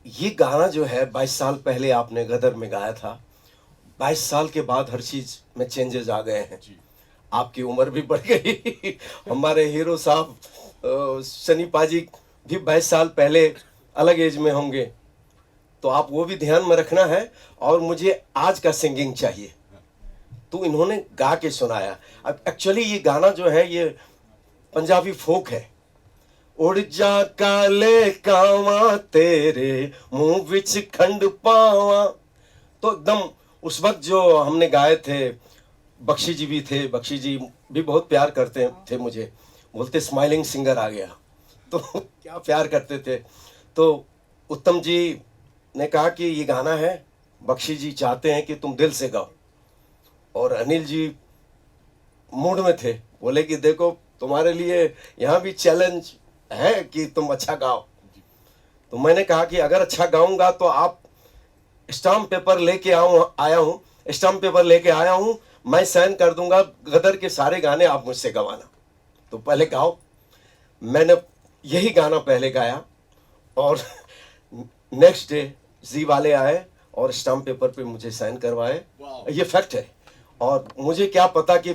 ये गाना जो है 22 साल पहले आपने गदर में गाया था। 22 साल के बाद हर चीज में चेंजेस आ गए हैं। आपकी उम्र भी बढ़ गई। हमारे हीरो साहब सनी पाजी भी 22 साल पहले अलग एज में होंगे, तो आप वो भी ध्यान में रखना है। और मुझे आज का सिंगिंग चाहिए, तो इन्होंने गा के सुनाया। अब एक्चुअली ये गाना जो है ये पंजाबी फोक है। उड़ जा काले कावा तेरे मुंह विच खंड पावा। तो एकदम उस वक्त जो हमने गाए थे, बख्शी जी भी थे, बख्शी जी भी बहुत प्यार करते थे मुझे, बोलते स्माइलिंग सिंगर आ गया। तो क्या प्यार करते थे। तो उत्तम जी ने कहा कि ये गाना है, बख्शी जी चाहते हैं कि तुम दिल से गाओ। और अनिल जी मूड में थे, बोले कि देखो तुम्हारे लिए यहाँ भी चैलेंज है कि तुम अच्छा गाओ। तो मैंने कहा कि अगर अच्छा गाऊंगा तो आप स्टाम्प पेपर लेके आया हूँ, स्टाम्प पेपर लेके आया हूँ, मैं साइन कर दूंगा, गदर के सारे गाने आप मुझसे गवाना। तो पहले गाओ। मैंने यही गाना पहले गाया और नेक्स्ट डे जी वाले आए और स्टाम्प पेपर पे मुझे साइन करवाए। ये फैक्ट है। और मुझे क्या पता कि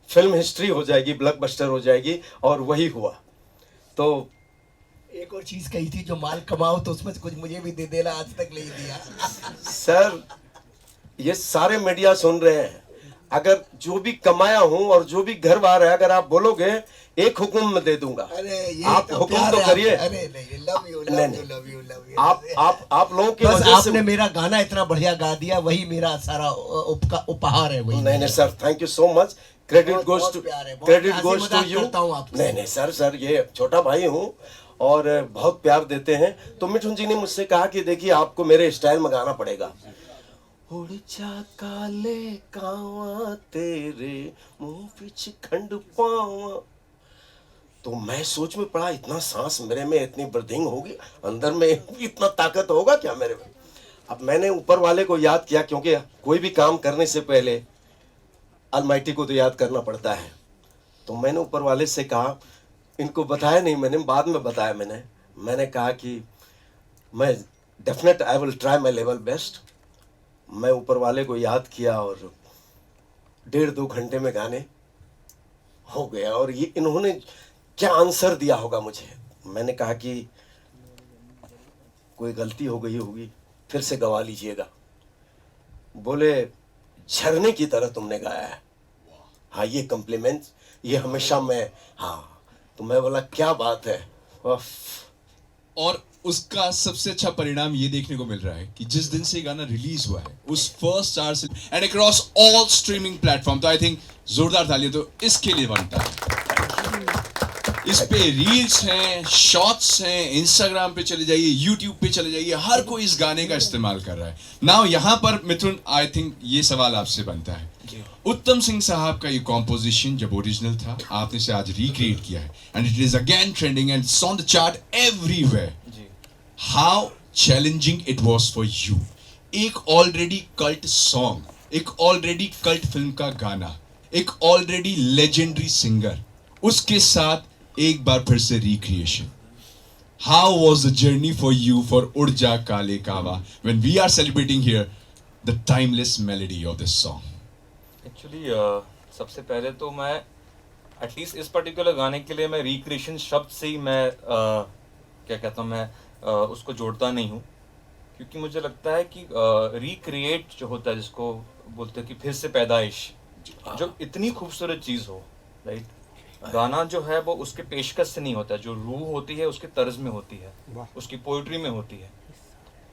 फिल्म हिस्ट्री हो जाएगी, ब्लॉकबस्टर हो जाएगी, और वही हुआ। तो एक और चीज कही थी, जो माल कमाओ तो उसमें से कुछ मुझे भी दे देना, आज तक नहीं दिया। सर ये सारे मीडिया सुन रहे हैं, अगर जो भी कमाया हूं और जो भी घर बार है, अगर आप बोलोगे एक हुक्म में दे दूंगा। अरे ये आप तो हुक्म प्यार तो है करिए। अरे नहीं, लव यू लव नहीं, you love you love you. आप लोगों की बस वजह आपने से। मेरा गाना इतना बढ़िया गा दिया, वही मेरा सारा उपहार है। वही नहीं sir, thank you so much. Credit बहुत- गोज बहुत टू प्यार है, बहुत क्रेडिट हंसी गोज टू मजाक यू। करता हूँ आपसे। नहीं सर ये छोटा भाई हूँ और बहुत प्यार देते हैं। तो मिठुन जी ने मुझसे कहा कि देखिए आपको मेरे स्टाइल में गाना पड़ेगा। उड़ जा काले कावा तेरे मुंह विच खंड पावा। तो मैं सोच में पड़ा, इतना सांस मेरे में, इतनी ब्रीथिंग होगी अंदर में, इतना ताकत होगा क्या मेरे में। अब मैंने ऊपर वाले को याद किया, क्योंकि कोई भी काम करने से पहले अलमाइटी को तो याद करना पड़ता है। तो मैंने ऊपर वाले से कहा, इनको बताया नहीं मैंने, बाद में बताया मैंने कहा कि मैं definite I will try my level best. मैं ऊपर वाले को याद किया और 1.5-2 घंटे में गाने हो गया। और ये इन्होंने क्या आंसर दिया होगा मुझे। मैंने कहा कि कोई गलती हो गई होगी, फिर से गवा लीजिएगा। बोले झरने की तरह तुमने गाया है। हाँ ये कॉम्प्लीमेंट, ये हमेशा मैं, हाँ। तो मैं बोला क्या बात है। और उसका सबसे अच्छा परिणाम ये देखने को मिल रहा है कि जिस दिन से ये गाना रिलीज हुआ है, उस फर्स्ट आवर से and across all streaming platform, तो आई थिंक जोरदार तालियां तो इसके लिए बनता है। इस पे रील्स हैं, शॉर्ट्स हैं, इंस्टाग्राम पे चले जाइए, यूट्यूब पे चले जाइए, हर कोई इस गाने का इस्तेमाल कर रहा है। नाउ यहाँ पर मिथुन, आई थिंक ये सवाल आपसे बनता है, उत्तम सिंह साहब का ये कॉम्पोजिशन जब ओरिजिनल था, आपने इसे आज रिक्रिएट किया है and it is again trending and it's on the chart everywhere. How challenging it was for you, एक ऑलरेडी कल्ट सॉन्ग, एक ऑलरेडी कल्ट फिल्म का गाना, एक ऑलरेडी लेजेंडरी सिंगर, उसके साथ एक बार फिर से recreation. How was the journey for you for उड़ जा काले कावा when we are celebrating here the timeless melody of this song? Actually सबसे पहले तो मैं एटलीस्ट इस पर्टिकुलर गाने के लिए मैं रिक्रिएशन शब्द से ही मैं क्या कहता हूँ, मैं उसको जोड़ता नहीं हूँ, क्योंकि मुझे लगता है कि रिक्रिएट जो होता है, जिसको बोलते हैं कि फिर से पैदाइश, जो इतनी खूबसूरत चीज़ हो, राइट। गाना जो है वो उसके पेशकश से नहीं होता है, जो रूह होती है उसके तर्ज में होती है, उसकी पोइट्री में होती है।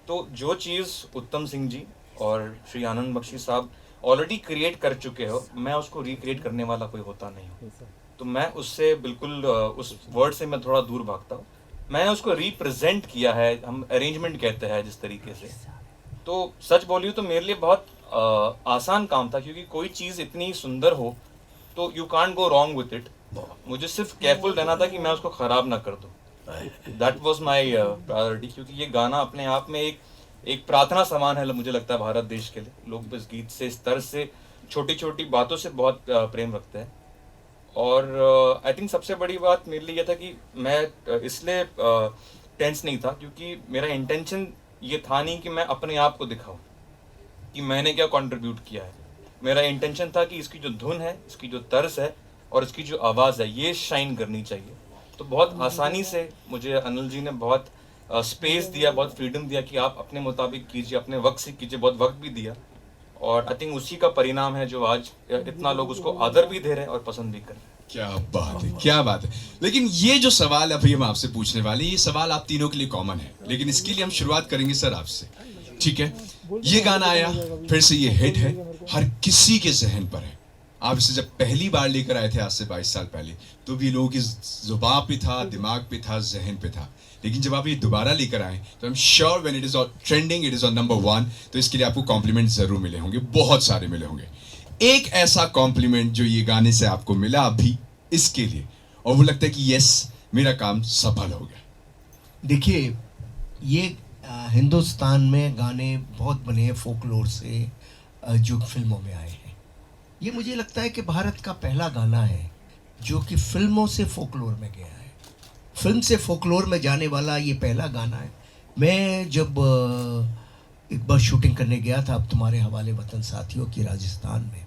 तो जो चीज़ उत्तम सिंह जी और श्री आनंद बख्शी साहब ऑलरेडी क्रिएट कर चुके हो, मैं उसको रिक्रिएट करने वाला कोई होता नहीं हूँ। तो मैं उससे बिल्कुल उस वर्ड से मैं थोड़ा दूर भागता हूँ। मैंने उसको रिप्रेजेंट किया है, हम अरेंजमेंट कहते हैं जिस तरीके से। तो सच बोलियो तो मेरे लिए बहुत आसान काम था, क्योंकि कोई चीज़ इतनी सुंदर हो तो you can't go wrong with it. मुझे सिर्फ केयरफुल रहना था कि मैं उसको ख़राब ना कर दूँ। दैट वॉज माई प्रायोरिटी, क्योंकि ये गाना अपने आप में एक प्रार्थना समान है, मुझे लगता है भारत देश के लिए। लोग इस गीत से, इस तरह से, छोटी छोटी बातों से बहुत प्रेम रखते हैं। और आई थिंक सबसे बड़ी बात मेरे लिए यह था कि मैं इसलिए टेंस नहीं था, क्योंकि मेरा इंटेंशन ये था नहीं कि मैं अपने आप को दिखाऊं कि मैंने क्या कंट्रीब्यूट किया है। मेरा इंटेंशन था कि इसकी जो धुन है, इसकी जो तर्ज है और इसकी जो आवाज़ है, ये शाइन करनी चाहिए। तो बहुत आसानी से मुझे अनिल जी ने बहुत स्पेस दिया, बहुत फ्रीडम दिया कि आप अपने मुताबिक कीजिए, अपने वक्त से कीजिए, बहुत वक्त भी दिया। और आई थिंक उसी का परिणाम है जो आज इतना लोग उसको आदर भी दे रहे हैं और पसंद भी कर रहे हैं। क्या बात है, क्या बात है। लेकिन ये जो सवाल अभी हम आपसे पूछने वाले हैं, ये सवाल आप तीनों के लिए कॉमन है, लेकिन इसके लिए हम शुरुआत करेंगे सर आपसे, ठीक है। ये गाना आया, फिर से ये हिट है, हर किसी के जहन पर है। आप इसे जब पहली बार लेकर आए थे आज से 22 साल पहले, तो भी लोगों की जुबान पे था, दिमाग पे था, जहन पे था। लेकिन जब आप ये दोबारा लेकर आए तो I am sure when it is on trending, it is on number 1, तो इसके लिए आपको कॉम्प्लीमेंट जरूर मिले होंगे, बहुत सारे मिले होंगे। एक ऐसा कॉम्प्लीमेंट जो ये गाने से आपको मिला अभी इसके लिए, और वो लगता है कि यस मेरा काम सफल हो गया। देखिए, ये हिंदुस्तान में गाने बहुत बने हैं फोकलोर से, जो फिल्मों में आए हैं। ये मुझे लगता है कि भारत का पहला गाना है जो कि फिल्मों से फोकलोर में गया है। फिल्म से फोकलोर में जाने वाला ये पहला गाना है। मैं जब एक बार शूटिंग करने गया था अब तुम्हारे हवाले वतन साथियों की राजस्थान में,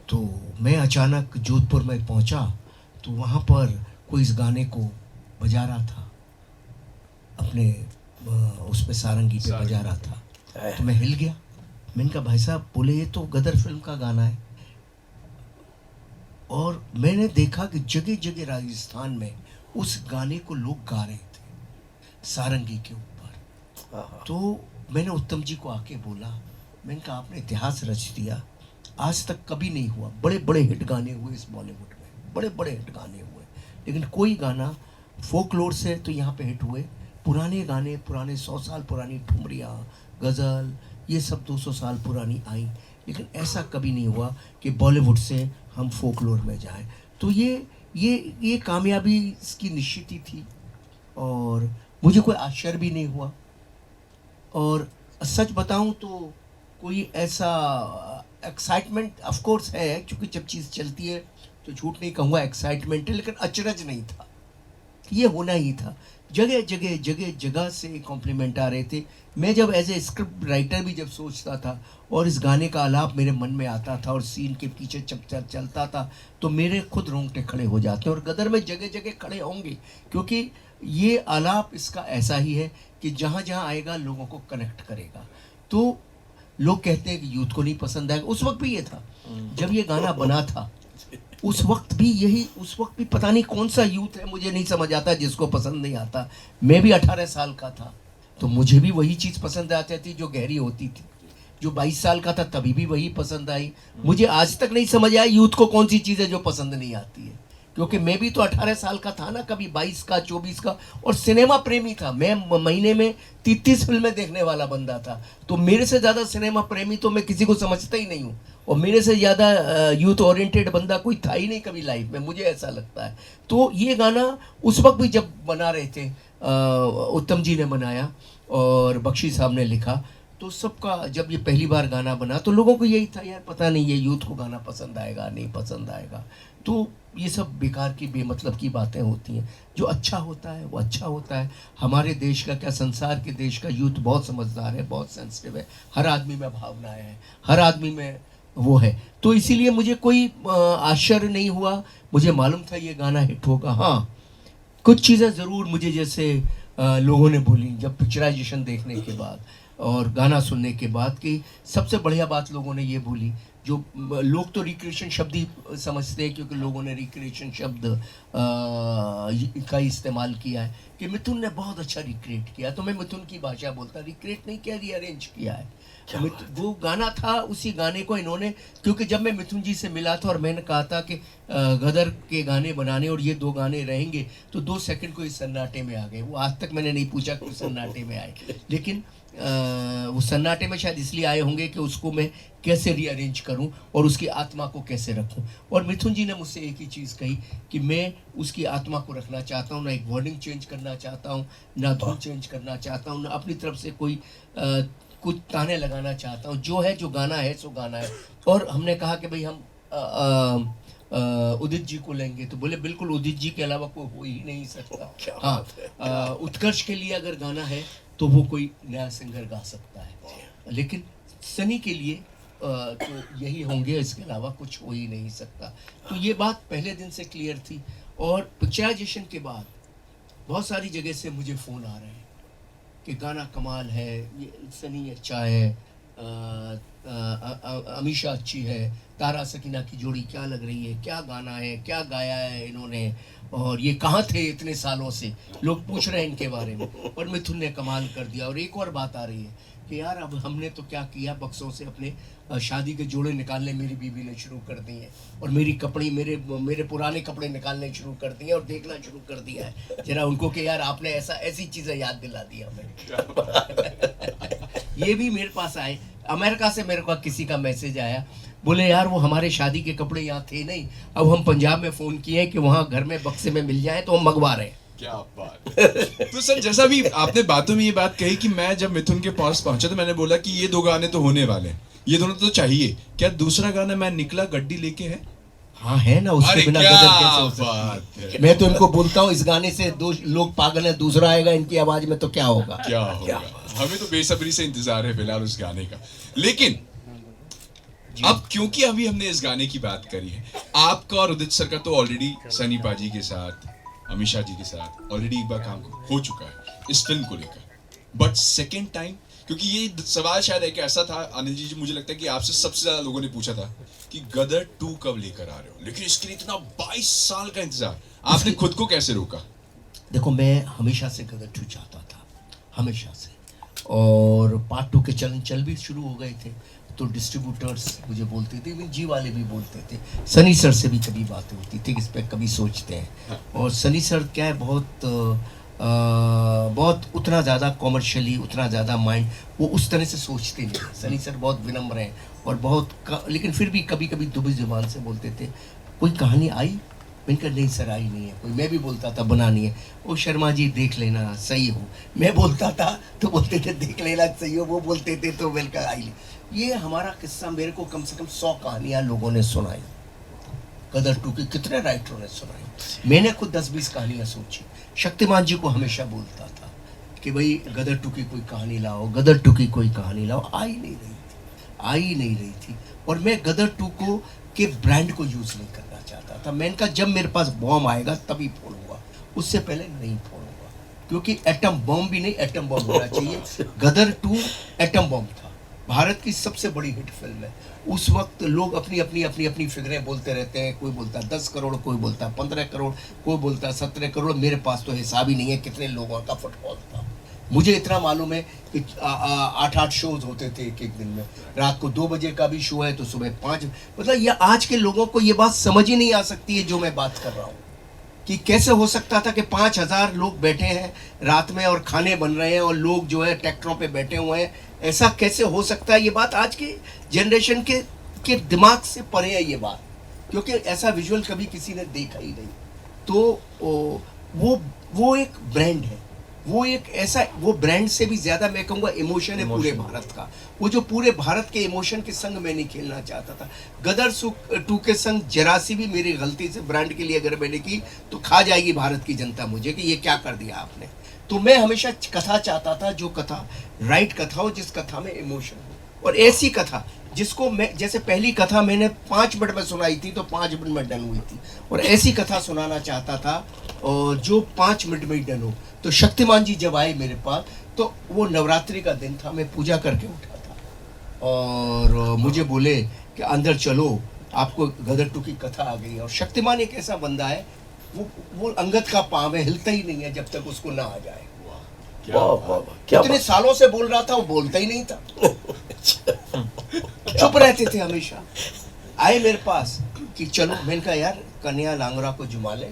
तो मैं अचानक जोधपुर में पहुंचा तो वहाँ पर कोई इस गाने को बजा रहा था, अपने उस पे सारंगी पे बजा रहा था। तो मैं हिल गया। मैंने कहा भाई साहब, बोले ये तो गदर फिल्म का गाना है। और मैंने देखा कि जगह जगह राजस्थान में उस गाने को लोग गा रहे थे सारंगी के ऊपर। तो मैंने उत्तम जी को आके बोला, मैंने कहा आपने इतिहास रच दिया, आज तक कभी नहीं हुआ। बड़े बड़े हिट गाने हुए इस बॉलीवुड में, बड़े बड़े हिट गाने हुए, लेकिन कोई गाना फोकलोर से तो यहाँ पे हिट हुए। पुराने गाने, पुराने 100 साल पुरानी ठुमरियाँ, गज़ल, ये सब 200 साल पुरानी आई, लेकिन ऐसा कभी नहीं हुआ कि बॉलीवुड से हम फोकलोर में जाएं। तो ये कामयाबी इसकी निश्चित ही थी और मुझे कोई आश्चर्य भी नहीं हुआ। और सच बताऊं तो कोई ऐसा एक्साइटमेंट ऑफ कोर्स है, क्योंकि जब चीज़ चलती है तो झूठ नहीं कहूँगा एक्साइटमेंट है, लेकिन अचरज नहीं था, ये होना ही था। जगह जगह जगह जगह से कॉम्प्लीमेंट आ रहे थे। मैं जब एज ए स्क्रिप्ट राइटर भी जब सोचता था और इस गाने का आलाप मेरे मन में आता था और सीन के पीछे चलता था, तो मेरे खुद रोंगटे खड़े हो जाते और गदर में जगह जगह खड़े होंगे, क्योंकि ये आलाप इसका ऐसा ही है कि जहाँ जहाँ आएगा लोगों को कनेक्ट करेगा। तो लोग कहते हैं कि यूथ को नहीं पसंद आएगा, उस वक्त भी ये था जब ये गाना बना था, उस वक्त भी पता नहीं कौन सा यूथ है, मुझे नहीं समझ आता जिसको पसंद नहीं आता। मैं भी 18 साल का था तो मुझे भी वही चीज़ पसंद आती थी जो गहरी होती थी। जो 22 साल का था तभी भी वही पसंद आई। मुझे आज तक नहीं समझ आया यूथ को कौन सी चीज़ है जो पसंद नहीं आती है, क्योंकि मैं भी तो 18 साल का था ना, कभी 22 का, 24 का, और सिनेमा प्रेमी था। मैं महीने में 30 फिल्में देखने वाला बंदा था, तो मेरे से ज़्यादा सिनेमा प्रेमी तो मैं किसी को समझता ही नहीं हूँ, और मेरे से ज़्यादा यूथ ओरिएंटेड बंदा कोई था ही नहीं कभी लाइफ में, मुझे ऐसा लगता है। तो ये गाना उस वक्त भी जब बना रहे थे, उत्तम जी ने बनाया और बख्शी साहब ने लिखा, तो सबका जब ये पहली बार गाना बना तो लोगों को यही था, यार पता नहीं ये यूथ को गाना पसंद आएगा नहीं पसंद आएगा। तो ये सब बेकार की बेमतलब की बातें होती हैं। जो अच्छा होता है वो अच्छा होता है। हमारे देश का क्या, संसार के देश का यूथ बहुत समझदार है, बहुत सेंसिटिव है, हर आदमी में भावनाएं हैं, हर आदमी में वो है। तो इसीलिए मुझे कोई आश्चर्य नहीं हुआ, मुझे मालूम था ये गाना हिट होगा। हाँ, कुछ चीज़ें ज़रूर मुझे जैसे लोगों ने बोली जब पिक्चराइजेशन देखने के बाद और गाना सुनने के बाद, कि सबसे बढ़िया बात लोगों ने ये बोली, जो लोग तो रिक्रिएशन शब्द ही समझते हैं क्योंकि लोगों ने रिक्रिएशन शब्द का इस्तेमाल किया है, कि मिथुन ने बहुत अच्छा रिक्रिएट किया। तो मैं मिथुन की भाषा बोलता, रिक्रिएट नहीं किया, रीअरेंज किया है। वो गाना था, उसी गाने को इन्होंने, क्योंकि जब मैं मिथुन जी से मिला था और मैंने कहा था कि गदर के गाने बनाने और ये 2 गाने रहेंगे, तो 2 सेकंड को इस सन्नाटे में आ गए। वो आज तक मैंने नहीं पूछा कि सन्नाटे में आए, लेकिन वो सन्नाटे में शायद इसलिए आए होंगे कि उसको मैं कैसे रीअरेंज करूं और उसकी आत्मा को कैसे रखूं। और मिथुन जी ने मुझसे एक ही चीज़ कही कि मैं उसकी आत्मा को रखना चाहता हूं, ना एक वर्डिंग चेंज करना चाहता हूं, ना धुन चेंज करना चाहता हूं, ना अपनी तरफ से कोई कुछ ताने लगाना चाहता हूं। जो है, जो गाना है सो गाना है। और हमने कहा कि भाई हम उदित जी को लेंगे, तो बोले बिल्कुल उदित जी के अलावा कोई हो ही नहीं सकता। हाँ, उत्कर्ष के लिए अगर गाना है तो वो कोई नया सिंगर गा सकता है, लेकिन सनी के लिए तो यही होंगे, इसके अलावा कुछ हो ही नहीं सकता। तो ये बात पहले दिन से क्लियर थी। और पिक्चराइजेशन के बाद बहुत सारी जगह से मुझे फ़ोन आ रहे हैं कि गाना कमाल है, ये सनी अच्छा है, अमीशा अच्छी है, तारा सकीना की जोड़ी क्या लग रही है, क्या गाना है, क्या गाया है इन्होंने, और ये कहाँ थे इतने सालों से, लोग पूछ रहे हैं इनके बारे में। और मिथुन ने कमाल कर दिया। और एक और बात आ रही है कि यार अब हमने तो क्या किया, बक्सों से अपने शादी के जोड़े निकालने मेरी बीवी ने शुरू कर दिए हैं, और मेरी कपड़े मेरे पुराने कपड़े निकालने शुरू कर दिए और देखना शुरू कर दिया है जरा उनको कि यार आपने ऐसी चीज़ें याद दिला दी हमें। ये भी मेरे पास आए, अमेरिका से मेरे को किसी का मैसेज आया, बोले यार वो हमारे शादी के कपड़े यहाँ थे नहीं, अब हम पंजाब में फ़ोन किए कि वहाँ घर में बक्से में मिल जाए तो हम मंगवा रहे हैं। क्या बात। तो सर जैसा भी आपने बातों में ये बात कही कि मैं जब मिथुन के पास पहुंचा तो मैंने बोला कि ये 2 गाने तो होने वाले हैं, ये दोनों तो चाहिए। क्या दूसरा गाना मैं निकला गड्डी लेके है? हाँ है ना, उसके बिना क्या गदर कैसे हो बात सकती है। है। मैं तो इनको बोलता हूँ इस गाने से 2 लोग पागल है, दूसरा आएगा इनकी आवाज में तो क्या होगा। क्या होगा, हमें तो बेसब्री से इंतजार है फिलहाल उस गाने का। लेकिन अब क्योंकि अभी हमने इस गाने की बात करी है, आपका और उदित सर का तो ऑलरेडी सनी पाजी के साथ, अमीशा जी के साथ ऑलरेडी एक बार काम हो चुका है इस फिल्म को लेकर, बट सेकेंड टाइम, क्योंकि ये सवाल शायद एक ऐसा था अनिल जी, मुझे लगता है कि आपसे सबसे ज्यादा लोगों ने पूछा था कि गदर 2 कब लेकर आ रहे हो, लेकिन इसके लिए इतना 22 साल का इंतजार, आपने खुद को कैसे रोका? देखो मैं हमेशा से गदर 2 चाहता था, हमेशा से, और पार्ट 2 के चल भी शुरू हो गए थे, तो डिस्ट्रीब्यूटर्स मुझे बोलते थे, इवन जी वाले भी बोलते थे, सनी सर से भी कभी बातें होती थी इस पर, कभी सोचते हैं। और सनी सर क्या है, बहुत उतना ज़्यादा कॉमर्शियली, उतना ज़्यादा माइंड वो उस तरह से सोचते नहीं हैं। सनी सर बहुत विनम्र हैं और लेकिन फिर भी कभी कभी दुबी जुबान से बोलते थे, कोई कहानी आई? मैंने कहा नहीं सर आई नहीं है कोई। मैं भी बोलता था बनानी है, वो शर्मा जी देख लेना सही हो, मैं बोलता था तो बोलते थे देख लेना सही हो, वो बोलते थे तो मैंने कहा आई नहीं। ये हमारा किस्सा मेरे को कम से कम 100 कहानियाँ लोगों ने सुनाई, गदर 2 की कितने राइटरों ने सुनाई, मैंने खुद 10-20 कहानियाँ सोची। शक्तिमान जी को हमेशा बोलता था कि भाई गदर 2 की कोई कहानी लाओ, गदर 2 की कोई कहानी लाओ, आई नहीं रही थी। और मैं गदर 2 को के ब्रांड को यूज़ नहीं करना चाहता था। मैंने कहा जब मेरे पास बॉम्ब आएगा तभी फोड़ूंगा, उससे पहले नहीं फोड़ूंगा, क्योंकि एटम बॉम्ब भी नहीं, एटम बॉम्ब होना चाहिए। गदर 2 एटम बॉम्ब था, भारत की सबसे बड़ी हिट फिल्म है। उस वक्त लोग अपनी फिगरें बोलते रहते हैं, कोई बोलता 10 करोड़, कोई बोलता 15 करोड़, कोई बोलता 17 करोड़, मेरे पास तो हिसाब ही नहीं है कितने लोगों का फुटबॉल था। मुझे इतना मालूम है कि 8-8 शोज होते थे एक दिन में, रात को 2 बजे का भी शो है तो सुबह 5, मतलब ये आज के लोगों को ये बात समझ ही नहीं आ सकती है जो मैं बात कर रहा हूँ, कि कैसे हो सकता था कि 5000 लोग बैठे हैं रात में और खाने बन रहे हैं और लोग जो है ट्रैक्टरों पे बैठे हुए हैं, ऐसा कैसे हो सकता है? ये बात आज के जनरेशन के दिमाग से परे है ये बात, क्योंकि ऐसा विजुअल कभी किसी ने देखा ही नहीं। तो वो एक ब्रांड है, वो ब्रांड से भी ज्यादा मैं कहूँगा इमोशन है पूरे भारत का। वो जो पूरे भारत के इमोशन के संग मैं नहीं खेलना चाहता था। गदर 2 के संग जरा सी भी मेरी गलती से ब्रांड के लिए अगर मैंने की तो खा जाएगी भारत की जनता मुझे कि ये क्या कर दिया आपने। तो मैं हमेशा कथा चाहता था, जो कथा राइट कथा हो, जिस कथा में इमोशन हो, और ऐसी कथा जिसको मैं, जैसे पहली कथा मैंने 5 मिनट में सुनाई थी तो 5 मिनट में डन हुई थी, और ऐसी कथा सुनाना चाहता था और जो 5 मिनट में ही डन हो। तो शक्तिमान जी जब आए मेरे पास तो वो नवरात्रि का दिन था, मैं पूजा करके उठा था और मुझे बोले कि अंदर चलो आपको गदर 2 की कथा आ गई है। और शक्तिमान एक ऐसा बंदा है, वो अंगद का पाँव है, हिलता ही नहीं है जब तक उसको ना आ जाए। कितने सालों से बोल रहा था, वो बोलता ही नहीं था, चुप रहते थे हमेशा। आए मेरे पास कि चलो, मैंने कहा यार कन्या लांगरा को जुमा ले,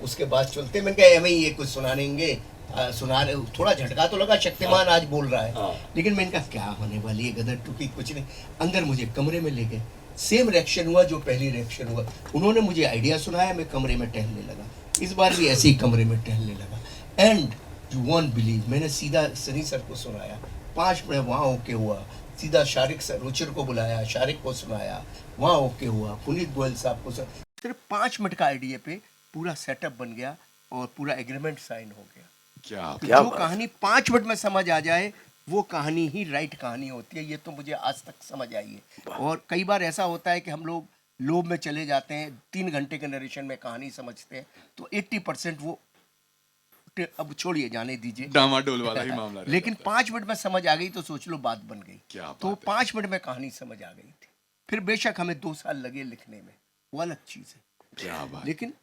उसके बाद चलते। मैंने कहा एवं ये कुछ सुनाएंगे, सुना रहे। थोड़ा झटका तो लगा, शक्तिमान आज बोल रहा है, लेकिन मैंने कहा क्या होने वाली है गदर 2 की, कुछ नहीं। अंदर मुझे कमरे में ले गए, सेम रिएक्शन हुआ जो पहली रिएक्शन हुआ। उन्होंने मुझे आइडिया सुनाया, मैं कमरे में टहलने लगा, इस बार भी ऐसे ही कमरे में टहलने लगा। एंड यू वॉन्ट बिलीव, मैंने सीधा सनी सर को सुनाया, 5 मिनट वहाँ ओके हुआ, सीधा शारिक सर रुचिर को बुलाया, शारिक को सुनाया, वहाँ ओके हुआ, पुनीत गोयल साहब को सिर्फ 5 मिनट का आइडिया पे पूरा सेटअप बन गया और पूरा एग्रीमेंट साइन हो गया। क्या क्या जो बात। कहानी 5 मिनट में समझ आ जाए वो कहानी ही राइट कहानी होती है। ये तो मुझे आज तक समझ आई है। और कई बार ऐसा होता है कि हम लोग लोभ में चले जाते हैं, 3 घंटे के नरेशन में कहानी समझते हैं, तो 80% वो अब छोड़िए, जाने दीजिए। डामाडोल वाला ही मामला रह लेकिन जाता 5 मिनट में समझ आ गई तो सोच लो बात बन गई। क्या तो बात है। 5 मिनट में कहानी समझ आ गई थी। फिर बेशक हमें 2 साल लगे लिखने में, वो अलग चीज़ है। क्या बात। लेकिन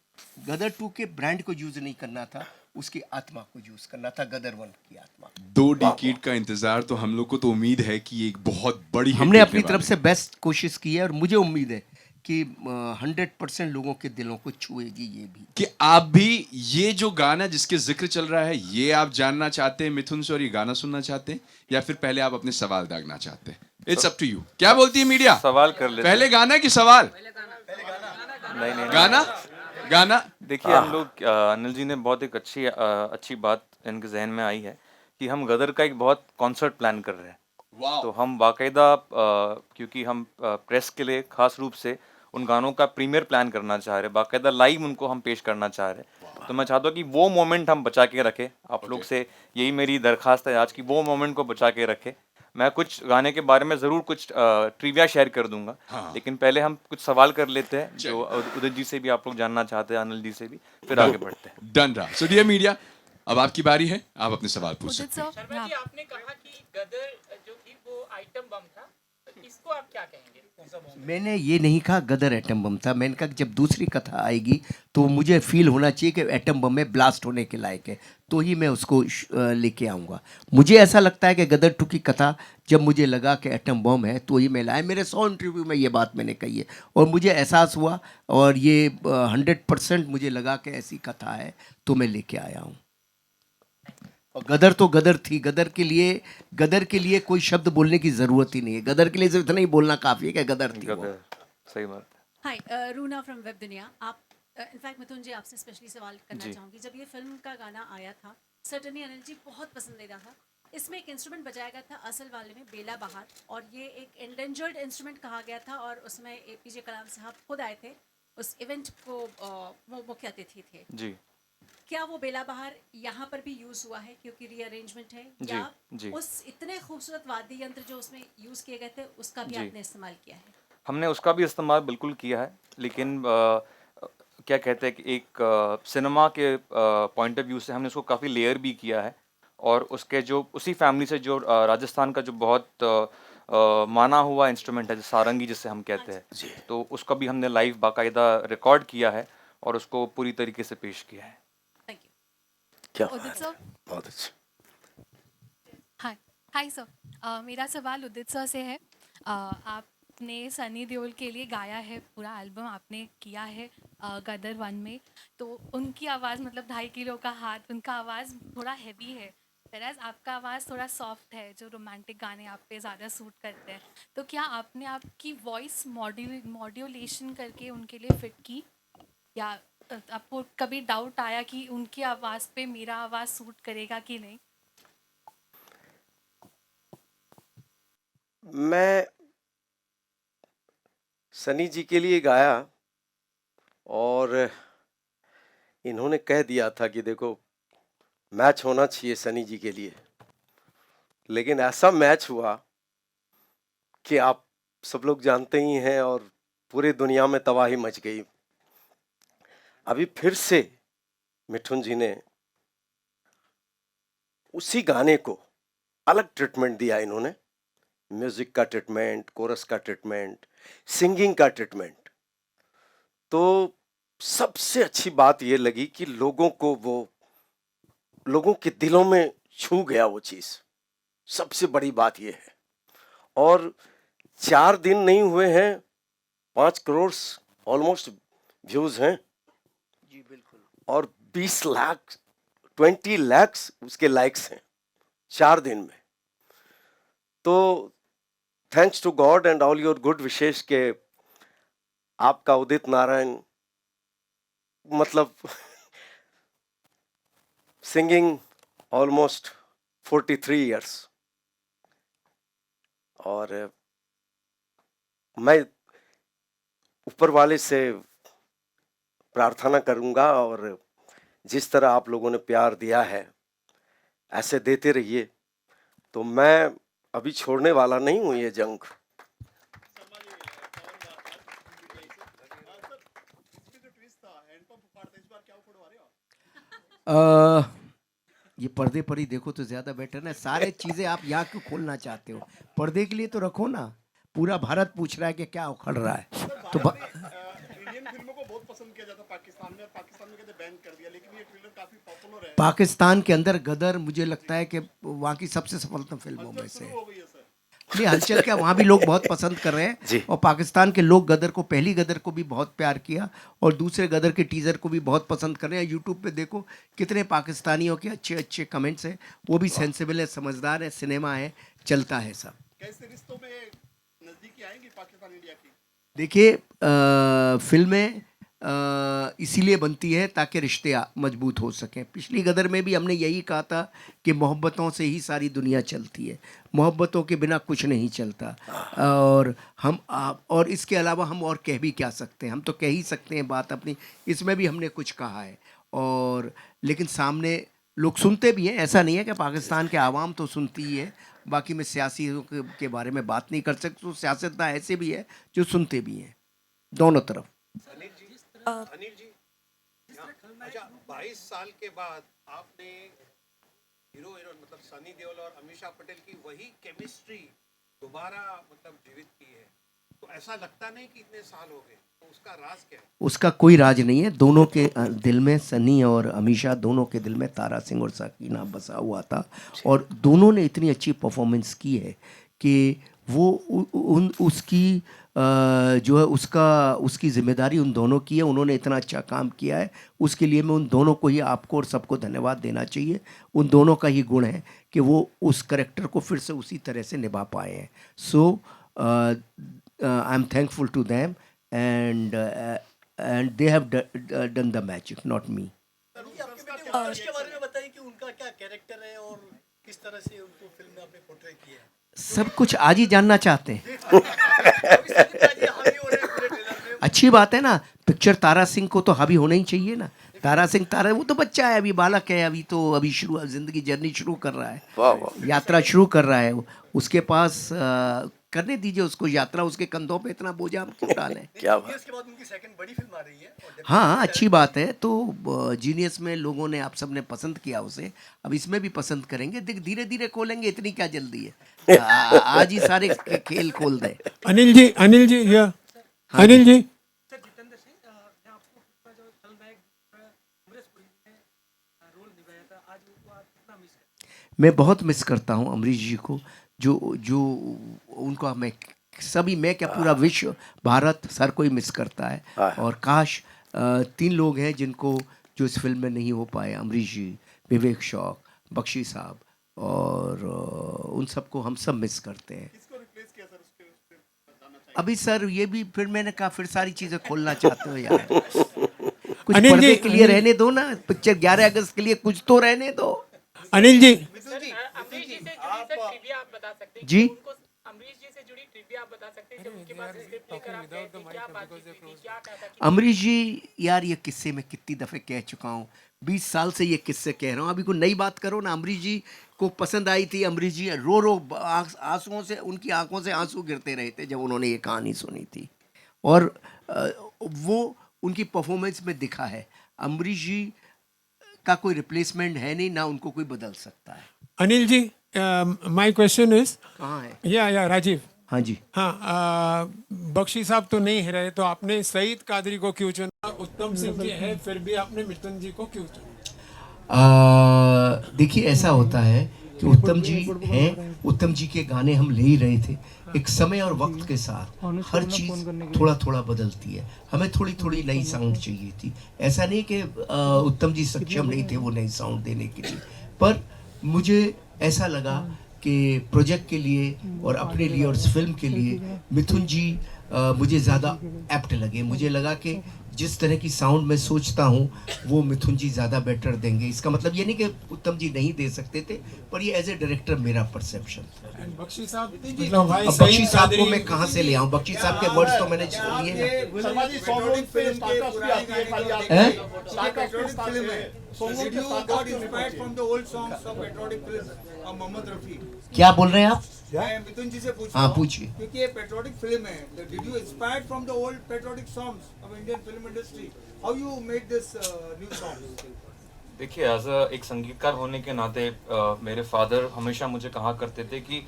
गदर 2 के ब्रांड को यूज नहीं करना था, उसकी आत्मा को यूज करना था, गदर 1 की आत्मा। 2 डिकेड का इंतजार, तो हम लोग को तो उम्मीद है कि एक बहुत बड़ी hit हमने देखने अपनी तरफ वाले से हैं। बेस्ट कोशिश की है और मुझे उम्मीद है कि 100% लोगों के दिलों को छुएगी ये भी। कि आप भी ये जो गाना जिसके जिक्र चल रहा है ये आप जानना चाहते हैं मिथुन से और ये गाना सुनना चाहते हैं, या फिर पहले आप अपने सवाल दागना चाहते हैं? It's up to you. क्या बोलती है मीडिया? सवाल कर लेते पहले हैं। गाना कि सवाल? नहीं नहीं गाना गाना। देखिए हम लोग अनिल जी ने बहुत एक अच्छी बात इनके जहन में आई है कि हम गदर का एक बहुत कॉन्सर्ट प्लान कर रहे हैं। तो हम बाकायदा क्योंकि हम प्रेस के लिए खास रूप से उन गानों का प्रीमियर प्लान करना चाह रहे हैं, बाकायदा लाइव उनको हम पेश करना चाह रहे हैं। तो मैं चाहता हूँ कि वो मोमेंट हम बचा के रखें। आप लोग से यही मेरी दरख्वास्त है आज की, वो मोमेंट को बचा के रखें। मैं कुछ गाने के बारे में ज़रूर कुछ ट्रिविया शेयर कर दूंगा, लेकिन पहले हम कुछ सवाल कर लेते हैं जो उदित जी से भी आप लोग जानना चाहते हैं, अनिल जी से भी, फिर आगे बढ़ते हैं। डन रहा। सो डियर मीडिया, अब आपकी बारी है, आप अपने सवाल पूछ सकते हैं। शर्मा जी, आपने कहा कि गदर जो थी वो आइटम बम था, तो इसको आप क्या कहेंगे? मैंने ये नहीं कहा गदर एटम बम था। मैंने कहा कि जब दूसरी कथा आएगी तो मुझे फील होना चाहिए कि एटम बम में ब्लास्ट होने के लायक है, तो ही मैं उसको लेके आऊँगा। मुझे ऐसा लगता है कि गदर 2 की कथा जब मुझे लगा कि एटम बम है तो ही मैं लाया। मेरे 100 इंटरव्यू में ये बात मैंने कही है और मुझे एहसास हुआ, और ये 100% मुझे लगा कि ऐसी कथा है तो मैं लेके आया हूँ। और गदर तो गदर थी। गदर के लिए कोई शब्द बोलने की ज़रूरत ही नहीं है। गदर के लिए सिर्फ इतना ही बोलना काफ़ी है कि गदर थी वो। गदर, सही बात है। हाय, रूना फ्रॉम वेब दुनिया। आप इनफैक्ट मिथुन जी आपसे स्पेशली सवाल करना जी। चाहूँगी। जब ये फिल्म का गाना आया था, सर्टनली अनिल जी बहुत पसंदीदा था। इसमें एक इंस्ट्रूमेंट बजाया गया था असल वाले में, बेला बहार, और ये एक एंडेंजर्ड इंस्ट्रूमेंट कहा गया था, और उसमें APJ कलाम साहब खुद आए थे उस इवेंट को, वो मुख्य अतिथि थे। जी क्या वो बेला बहार यहाँ पर भी यूज़ हुआ है क्योंकि रीअरेंजमेंट है, जी, या जी। उस इतने खूबसूरत वाद्य यंत्र जो उसमें यूज़ किए गए थे उसका भी जी। आपने इस्तेमाल किया है? हमने उसका भी इस्तेमाल बिल्कुल किया है, लेकिन क्या कहते हैं कि एक सिनेमा के पॉइंट ऑफ व्यू से हमने उसको काफ़ी लेयर भी किया है। और उसके जो उसी फैमिली से जो राजस्थान का जो बहुत माना हुआ इंस्ट्रूमेंट है, जो सारंगी जिसे हम कहते हैं, तो उसका भी हमने लाइव बाकायदा रिकॉर्ड किया है और उसको पूरी तरीके से पेश किया है। Thank you. क्या उदित सर। बहुत अच्छा। हाय हाय सर, मेरा सवाल उदित सर से है। आपने सनी देओल के लिए गाया है, पूरा एल्बम आपने किया है गदर 1 में, तो उनकी आवाज़ मतलब 2.5 किलो का हाथ, उनका आवाज़ थोड़ा हैवी है, whereas आपका आवाज़ थोड़ा सॉफ्ट है, जो रोमांटिक गाने आप पे ज़्यादा सूट करते हैं। तो क्या आपने आपकी वॉइस मॉड्यूलेशन करके उनके लिए फिट की, या आपको कभी डाउट आया कि उनकी आवाज़ पे मेरा आवाज़ सूट करेगा कि नहीं? मैं सनी जी के लिए गाया और इन्होंने कह दिया था कि देखो मैच होना चाहिए सनी जी के लिए, लेकिन ऐसा मैच हुआ कि आप सब लोग जानते ही हैं और पूरी दुनिया में तबाही मच गई। अभी फिर से मिठुन जी ने उसी गाने को अलग ट्रीटमेंट दिया। इन्होंने म्यूजिक का ट्रीटमेंट, कोरस का ट्रीटमेंट, सिंगिंग का ट्रीटमेंट। तो सबसे अच्छी बात ये लगी कि लोगों के दिलों में छू गया वो चीज। सबसे बड़ी बात ये है। और 4 दिन नहीं हुए हैं, 5 करोड़ ऑलमोस्ट व्यूज हैं। जी बिल्कुल। और 20 लाख 20 लाख उसके लाइक्स हैं 4 दिन में। तो thanks to God and all your good wishes के आपका उदित नारायण मतलब सिंगिंग ऑलमोस्ट 43 इयर्स। और मैं ऊपर वाले से प्रार्थना करूंगा, और जिस तरह आप लोगों ने प्यार दिया है ऐसे देते रहिए, तो मैं अभी छोड़ने वाला नहीं हूँ ये जंग। ये पर्दे पर ही देखो तो ज्यादा बेटर ना, सारे चीजें आप यहाँ क्यों खोलना चाहते हो? पर्दे के लिए तो रखो ना। पूरा भारत पूछ रहा है कि क्या उखड़ रहा है, तो इंडियन फिल्मों को बहुत पसंद किया जाता पाकिस्तान में, और पाकिस्तान में कहते बैन कर दिया, लेकिन ये ट्रेलर काफी पॉपुलर है। पाकिस्तान के अंदर गदर मुझे लगता है कि वहाँ की सबसे सफलतम फिल्मों में से है। हो गई है सर। नहीं, हलचल क्या, वहाँ भी लोग बहुत पसंद कर रहे जी। हैं, और पाकिस्तान के लोग गदर को, पहली गदर को भी बहुत प्यार किया, और दूसरे गदर के टीजर को भी बहुत पसंद कर रहे हैं। यूट्यूब पे देखो कितने पाकिस्तानियों के अच्छे अच्छे कमेंट्स हैं, वो भी सेंसिबल है, समझदार है, सिनेमा है, चलता है सब। कैसे रिश्तों में नजदीकी आएंगी पाकिस्तान इंडिया की? देखिए, फिल्में इसीलिए बनती है ताकि रिश्ते मजबूत हो सकें। पिछली गदर में भी हमने यही कहा था कि मोहब्बतों से ही सारी दुनिया चलती है, मोहब्बतों के बिना कुछ नहीं चलता। और इसके अलावा हम और कह भी क्या सकते हैं? हम तो कह ही सकते हैं बात अपनी, इसमें भी हमने कुछ कहा है, और लेकिन सामने लोग सुनते भी हैं। ऐसा नहीं है कि पाकिस्तान के आवाम तो सुनती ही है, बाकी मैं सियासी के बारे में बात नहीं कर सकता। तो सियासतदान ऐसे भी है जो सुनते भी हैं, दोनों तरफ। अनिल जी, अच्छा 22 साल के बाद आपने हीरो हीरोइन मतलब सनी देओल और अमीषा पटेल की वही केमिस्ट्री दोबारा मतलब जीवित की है, तो ऐसा लगता नहीं कि इतने साल हो गए, तो उसका राज क्या है? उसका कोई राज नहीं है। दोनों के दिल में, सनी और अमीषा दोनों के दिल में तारा सिंह और सकीना बसा हुआ था, और दोनों ने इतनी अच्छी परफॉर्मेंस की है कि वो उसकी जो है उसकी जिम्मेदारी उन दोनों की है। उन्होंने इतना अच्छा काम किया है, उसके लिए मैं उन दोनों को ही, आपको और सबको धन्यवाद देना चाहिए। उन दोनों का ही गुण है कि वो उस करेक्टर को फिर से उसी तरह से निभा पाए हैं। So I am thankful to them, and they have done the magic, not me. उसके बारे में बताइए कि उनका क्या कैरेक्टर है और किस तरह से उनको फिल्म में आपने पोर्ट्रे किया है। सब कुछ आज ही जानना चाहते हैं। अच्छी बात है ना, पिक्चर तारा सिंह को तो हावी होना ही चाहिए ना। तारा सिंह, वो तो बच्चा है, अभी बालक है, अभी शुरू जिंदगी जर्नी शुरू कर रहा है, यात्रा शुरू कर रहा है। उसके पास करने दीजिए उसको यात्रा, उसके कंधों पे इतना बोझा हम क्यों डालें? क्या इसके बाद उनकी सेकंड बड़ी फिल्म आ रही है। हाँ, अच्छी बात है। तो जीनियस में लोगों ने, आप सब ने पसंद किया उसे, अब इसमें भी पसंद करेंगे। धीरे धीरे खोलेंगे, इतनी क्या जल्दी है? आज ही सारे खेल खोल दे। अनिल जी, अनिल जी, अनिल जी, मैं बहुत मिस करता हूँ अमरीश जी को, जो उनको मैं क्या पूरा विश्व, भारत, हर कोई मिस करता है। और काश 3 लोग हैं जो इस फिल्म में नहीं हो पाए, अमरीश जी, विवेक शौक, बख्शी साहब, और उन सबको हम सब मिस करते हैं। अभी सर ये भी फिर मैंने कहा, फिर सारी चीज़ें खोलना चाहते हो यार? कुछ पर्दे के लिए रहने दो ना, पिक्चर 11 अगस्त के लिए कुछ तो रहने दो। अनिल जी, अमरीश जी से जुड़ी सर ट्रिविया आप बता सकते हैं? जी, अमरीश जी से जुड़ी ट्रिविया आप बता सकते हैं? जब उनके पास स्क्रिप्ट लेकर आप गए थे, क्या बातचीत हुई थी, क्या कहा था कि अमरीश जी यार, ये किस्से मैं कितनी दफ़े कह चुका हूँ, 20 साल से ये किस्से कह रहा हूँ। अभी कोई नई बात करो ना। अमरीश जी को पसंद आई थी, अमरीश जी रो आंसुओं से, उनकी आंखों से आंसू गिरते रहे थे जब उन्होंने ये कहानी सुनी थी, और वो उनकी परफॉर्मेंस में दिखा है। अमरीश जी का कोई रिप्लेसमेंट है नहीं, ना उनको कोई बदल सकता है। Anil ji, my question is, कहाँ है? या राजीव, हाँ जी, हाँ, बख्शी साहब तो नहीं रहे, तो आपने सईद कादरी को क्यों चुना? उत्तम सिंह जी है, फिर भी आपने मिथुन जी को क्यों चुना? देखिए, ऐसा होता है कि उत्तम जी हैं, उत्तम जी के गाने हम ले ही रहे थे। एक समय और वक्त के साथ हर चीज़ थोड़ा थोड़ा बदलती है। हमें थोड़ी थोड़ी नई साउंड चाहिए थी। ऐसा नहीं कि उत्तम जी सक्षम नहीं थे वो नई साउंड देने के लिए, पर मुझे ऐसा लगा कि प्रोजेक्ट के लिए और अपने लिए और इस फिल्म के लिए मिथुन जी मुझे ज़्यादा एप्ट लगे। मुझे लगा कि जिस तरह की साउंड मैं सोचता हूँ वो मिथुन जी ज़्यादा बेटर देंगे। इसका मतलब ये नहीं कि उत्तम जी नहीं दे सकते थे, पर ये एज ए डायरेक्टर मेरा परसेप्शन था। बख्शी साहब मतलब भाई अब बख्शी सईद साहब को कादरी मैं कहाँ से ले आऊँ? बख्शी साहब के वर्ड्स तो मैंने सुन लिए ना। Sharma ji song film startups भी आती है खाली आप हैं? स्टार्टअप्स फिल्म है song Did you got inspired from the old songs of patriotic films of Mohammad Rafi? क्या बोल रहे हैं आप? मैं मिथुन जी से पूछ हाँ, रहा हूँ पूछिए। क्योंकि ये पेट्रोटिक फिल्म है तो did you inspired from the old patriotic songs of Indian film industry? How you made this new songs? देखिए एज एक संगीतकार होने के नाते मेरे फादर हमेशा मुझे कहा करते थे कि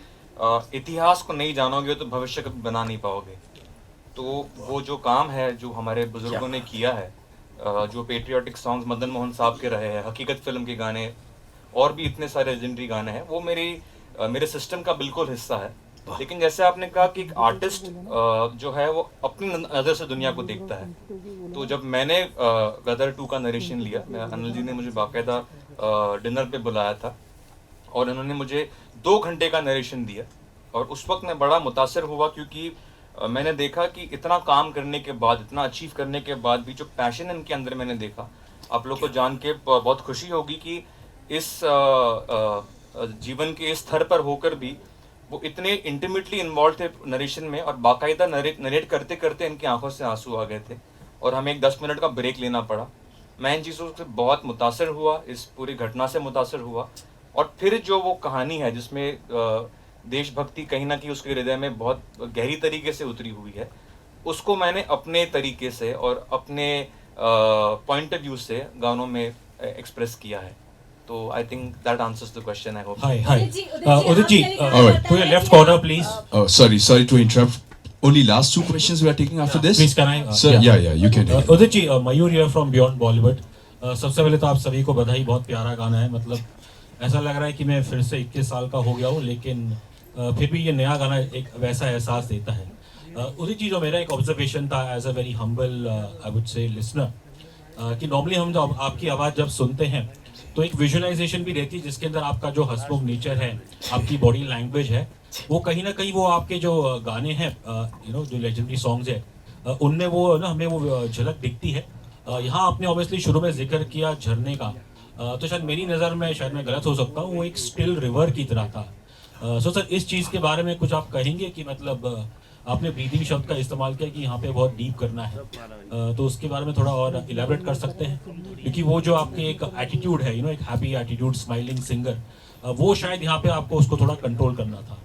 इतिहास को नहीं जानोगे तो भविष्य कभी बना नहीं पाओगे। तो वो जो काम है जो हमारे बुजुर्गों ने किया है, जो पेट्रियाटिक सॉन्ग्स मदन मोहन साहब के रहे हैं, हकीकत फिल्म के गाने और भी इतने सारे लेजेंडरी गाने हैं, वो मेरे सिस्टम का बिल्कुल हिस्सा है। लेकिन जैसे आपने कहा कि एक आर्टिस्ट जो है वो अपनी नज़र से दुनिया को देखता है, तो जब मैंने गदर 2 का नरेशन लिया, मैं अनिल जी ने मुझे बाकायदा डिनर पे बुलाया था और उन्होंने मुझे 2 घंटे का नरेशन दिया और उस वक्त मैं बड़ा मुतासर हुआ क्योंकि मैंने देखा कि इतना काम करने के बाद, इतना अचीव करने के बाद भी जो पैशन इनके अंदर मैंने देखा, आप लोग को जान के बहुत खुशी होगी कि इस जीवन के इस स्तर पर होकर भी वो इतने इंटीमेटली इन्वॉल्व थे नरेशन में और बाकायदा नरेट करते करते इनकी आंखों से आंसू आ गए थे और हमें एक 10 मिनट का ब्रेक लेना पड़ा। मैं इन चीज़ों से बहुत मुतासर हुआ, इस पूरी घटना से मुतासर हुआ और फिर जो वो कहानी है जिसमें देशभक्ति कहीं ना कहीं उसके हृदय में बहुत गहरी तरीके से उतरी हुई है, उसको मैंने अपने तरीके से और अपने पॉइंट ऑफ व्यू से गानों में एक्सप्रेस किया है। तो I think that answers the question. I hope. Hi. Udit ji, to your left corner, please. Sorry to interrupt. Only last 2 questions we are taking after this. Please, can I? Sir, yeah, you can. Udit ji, Mayur here from Beyond Bollywood. सबसे पहले तो आप सभी को बधाई, बहुत प्यारा गाना है। मतलब ऐसा लग रहा है कि मैं फिर से 21 साल का हो गया हूँ, लेकिन फिर भी ये नया गाना एक वैसा एहसास देता है। उदित जी, जो मेरा एक ऑब्जर्वेशन था as a very humble I would say listener, कि नॉर्मली हम जब आपकी आवाज़ जब सुनते हैं तो एक विजुअलाइजेशन भी रहती है जिसके अंदर आपका जो हंसमुख नेचर है, आपकी बॉडी लैंग्वेज है, वो कहीं ना कहीं वो आपके जो गाने हैं जो लेजेंडरी सॉन्ग्स है उनमें वो ना हमें वो झलक दिखती है। यहाँ आपने ऑब्वियसली शुरू में जिक्र किया झरने का, तो शायद मेरी नज़र में, शायद मैं गलत हो सकता हूँ, वो एक स्टिल रिवर की तरह था। सो सर, इस चीज़ के बारे में कुछ आप कहेंगे कि मतलब आपने ब्रीदिंग शब्द का इस्तेमाल किया कि यहाँ पे बहुत डीप करना है, तो उसके बारे में थोड़ा और इलेबरेट कर सकते हैं? क्योंकि वो जो आपके एक एटीट्यूड है, एक हैप्पी एटीट्यूड, स्माइलिंग सिंगर, वो शायद यहाँ पे आपको उसको थोड़ा कंट्रोल करना था।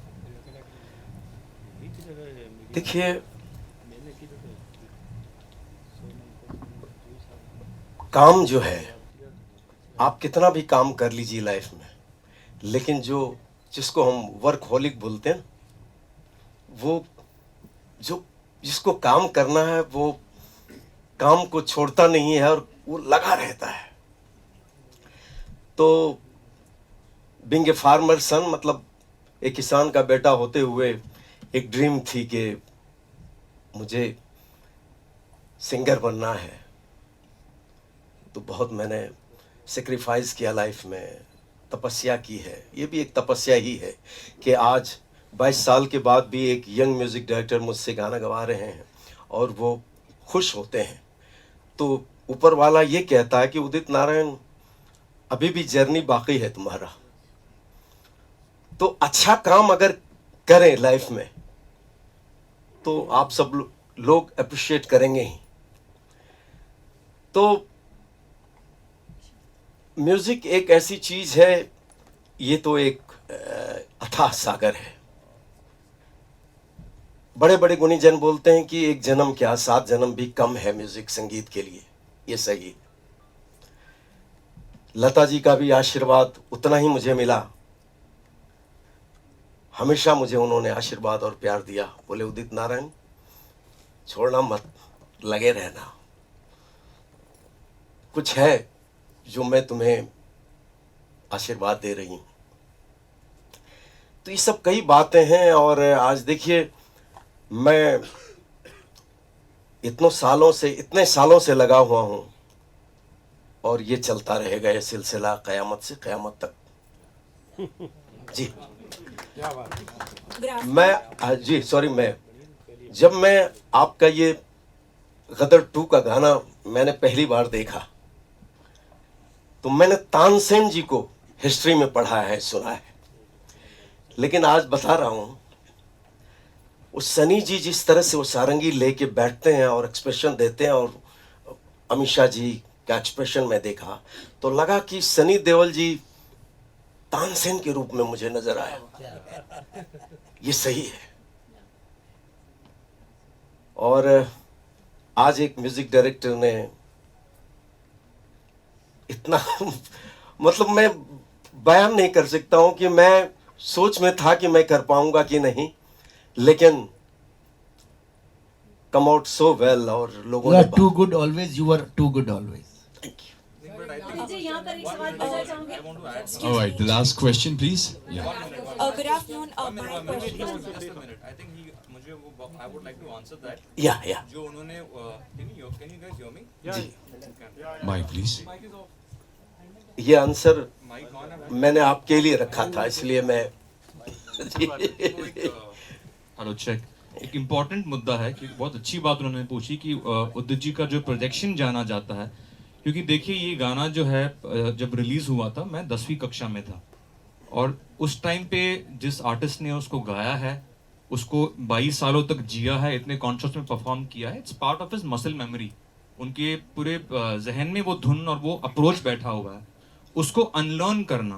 देखिए, काम जो है, आप कितना भी काम कर लीजिए लाइफ में, लेकिन जिसको हम वर्कहोलिक बोलते हैं, वो जिसको काम करना है वो काम को छोड़ता नहीं है और वो लगा रहता है। तो बीइंग ए फार्मर सन, मतलब एक किसान का बेटा होते हुए एक ड्रीम थी कि मुझे सिंगर बनना है। तो बहुत मैंने सेक्रीफाइस किया लाइफ में, तपस्या की है। ये भी एक तपस्या ही है कि आज 22 साल के बाद भी एक यंग म्यूज़िक डायरेक्टर मुझसे गाना गवा रहे हैं और वो खुश होते हैं। तो ऊपर वाला ये कहता है कि उदित नारायण, अभी भी जर्नी बाकी है तुम्हारा, तो अच्छा काम अगर करें लाइफ में तो आप सब लोग अप्रिशिएट करेंगे ही। तो म्यूज़िक एक ऐसी चीज़ है, ये तो एक अथाह सागर है। बड़े बड़े गुणीजन बोलते हैं कि 1 जन्म क्या 7 जन्म भी कम है म्यूजिक संगीत के लिए। ये सही है। लता जी का भी आशीर्वाद उतना ही मुझे मिला। हमेशा मुझे उन्होंने आशीर्वाद और प्यार दिया। बोले उदित नारायण, छोड़ना मत, लगे रहना। कुछ है जो मैं तुम्हें आशीर्वाद दे रही हूं। तो ये सब कई बातें हैं। और आज देखिए, मैं इतने सालों से लगा हुआ हूं और ये चलता रहेगा, ये सिलसिला क़यामत से क़यामत तक। जी, मैं जब मैं आपका ये गदर 2 का गाना मैंने पहली बार देखा तो मैंने तानसेन जी को हिस्ट्री में पढ़ा है, सुना है, लेकिन आज बता रहा हूं उस सनी जी जिस तरह से वो सारंगी लेके बैठते हैं और एक्सप्रेशन देते हैं, और अमीषा जी का एक्सप्रेशन मैं देखा तो लगा कि सनी देओल जी तानसेन के रूप में मुझे नजर आया। ये सही है। और आज एक म्यूजिक डायरेक्टर ने इतना मतलब मैं बयान नहीं कर सकता हूं कि मैं सोच में था कि मैं कर पाऊंगा कि नहीं, लेकिन कम आउट सो वेल। और लोगों You ने are too good always. You are too good always. यहाँ पर एक सवाल पूछना चाहूंगी। All right, the last question, please. Yeah. Good afternoon. My question. I think मुझे वो I would like to answer that. Yeah. जो उन्होंने can you guys hear me? जी। Mike, please. ये आंसर मैंने आपके लिए रखा था, इसलिए मैं हेलो चेक। एक इम्पॉर्टेंट मुद्दा है कि बहुत अच्छी बात उन्होंने पूछी कि उदित जी का जो प्रोजेक्शन जाना जाता है, क्योंकि देखिए ये गाना जो है जब रिलीज हुआ था मैं 10वीं कक्षा में था, और उस टाइम पे जिस आर्टिस्ट ने उसको गाया है उसको 22 सालों तक जिया है, इतने कॉन्शर्ट्स में परफॉर्म किया है, it's part of his muscle memory. उनके पूरे जहन में वो धुन और वो अप्रोच बैठा हुआ है, उसको अनलर्न करना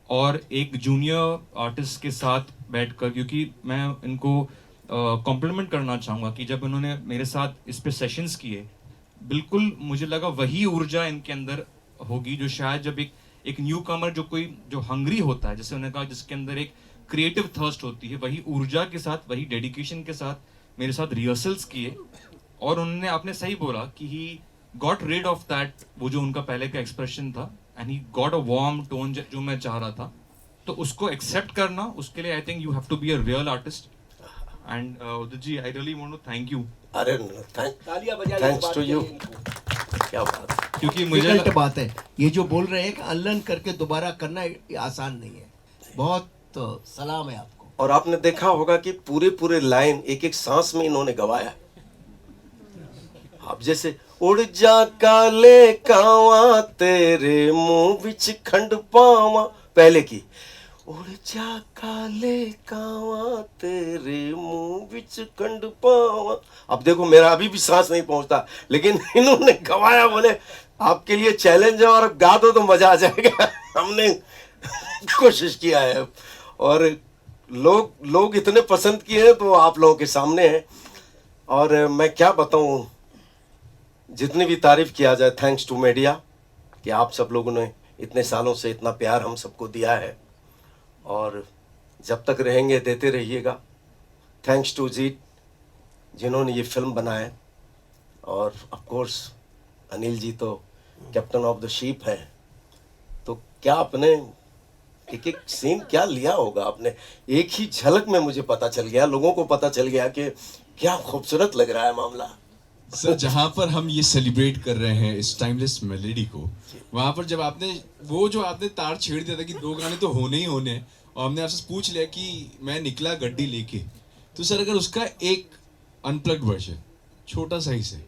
और एक जूनियर आर्टिस्ट के साथ बैठकर, क्योंकि मैं इनको कॉम्प्लीमेंट करना चाहूँगा कि जब उन्होंने मेरे साथ इस पे सेशंस किए, बिल्कुल मुझे लगा वही ऊर्जा इनके अंदर होगी जो शायद जब एक न्यू कमर जो हंग्री होता है, जैसे उन्होंने कहा जिसके अंदर एक क्रिएटिव थर्स्ट होती है, वही ऊर्जा के साथ, वही डेडिकेशन के साथ मेरे साथ रिहर्सल्स किए। और उन्होंने, आपने सही बोला कि he got rid of that, वो जो उनका पहले का एक्सप्रेशन था, and he got a warm tone जो मैं चाह रहा था। तो उसको एक्सेप्ट करना, उसके लिए I think you have to be a real artist. And Udit ji, I really want to thank you. अरे थैंक्स टू यू। क्या बात है। क्योंकि मुझे डिफिकल्ट बात है ये जो बोल रहे हैं कि अनलर्न करके दोबारा करना ये आसान नहीं है। बहुत सलाम है आपको। और आपने देखा होगा कि पूरे लाइन एक एक सांस में इन्होंने गवाया। आप जैसे उड़ जा काले कावा तेरे मुंह विच खंड पावा, पहले की उड़ जा काले कावा तेरे मुंह विच खंड पावा। अब देखो मेरा अभी भी सांस नहीं पहुंचता, लेकिन इन्होंने गवाया। बोले आपके लिए चैलेंज है और अब गा दो तो मजा आ जाएगा। हमने कोशिश किया है और लोग इतने पसंद किए हैं तो आप लोगों के सामने है। और मैं क्या बताऊं, जितनी भी तारीफ किया जाए, थैंक्स टू मीडिया कि आप सब लोगों ने इतने सालों से इतना प्यार हम सबको दिया है और जब तक रहेंगे देते रहिएगा। थैंक्स टू जीत जिन्होंने ये फिल्म बनाए, और ऑफ कोर्स अनिल जी तो कैप्टन ऑफ द शिप है। तो क्या आपने एक सीन क्या लिया होगा आपने, एक ही झलक में मुझे पता चल गया, लोगों को पता चल गया कि क्या खूबसूरत लग रहा है मामला। सर, जहाँ पर हम ये सेलिब्रेट कर रहे हैं इस टाइमलेस मेलेडी को, वहाँ पर जब आपने तार छेड़ दिया था कि 2 गाने तो होने ही होने हैं, और हमने आपसे पूछ लिया कि मैं निकला गड्डी लेके, तो सर अगर उसका एक अनप्लग्ड वर्जन छोटा सा ही से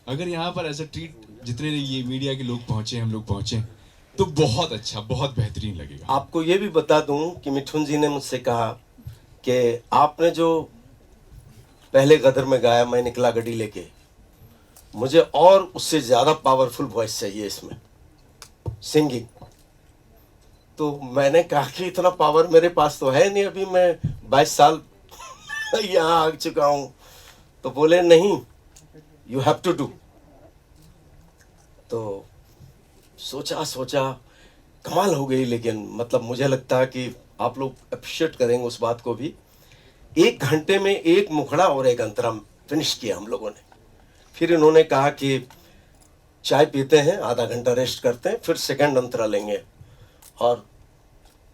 अगर यहाँ पर ऐसा ट्रीट, जितने ये मीडिया के लोग पहुंचे, हम लोग पहुंचे, तो बहुत अच्छा, बहुत बेहतरीन लगेगा। आपको ये भी बता दूं कि मिठुन जी ने मुझसे कहा कि आपने जो पहले गदर में गाया मैं निकला गड्डी लेके, मुझे और उससे ज्यादा पावरफुल वॉइस चाहिए इसमें सिंगिंग। तो मैंने कहा कि इतना पावर मेरे पास तो है नहीं, अभी मैं 22 साल यहाँ आ चुका हूँ। तो बोले नहीं, यू हैव टू डू। तो सोचा कमाल हो गई। लेकिन मतलब मुझे लगता है कि आप लोग अप्रिशिएट करेंगे उस बात को भी। 1 घंटे में 1 मुखड़ा और 1 अंतरा फिनिश किया हम लोगों ने। फिर इन्होंने कहा कि चाय पीते हैं, आधा घंटा रेस्ट करते हैं, फिर सेकंड अंतरा लेंगे। और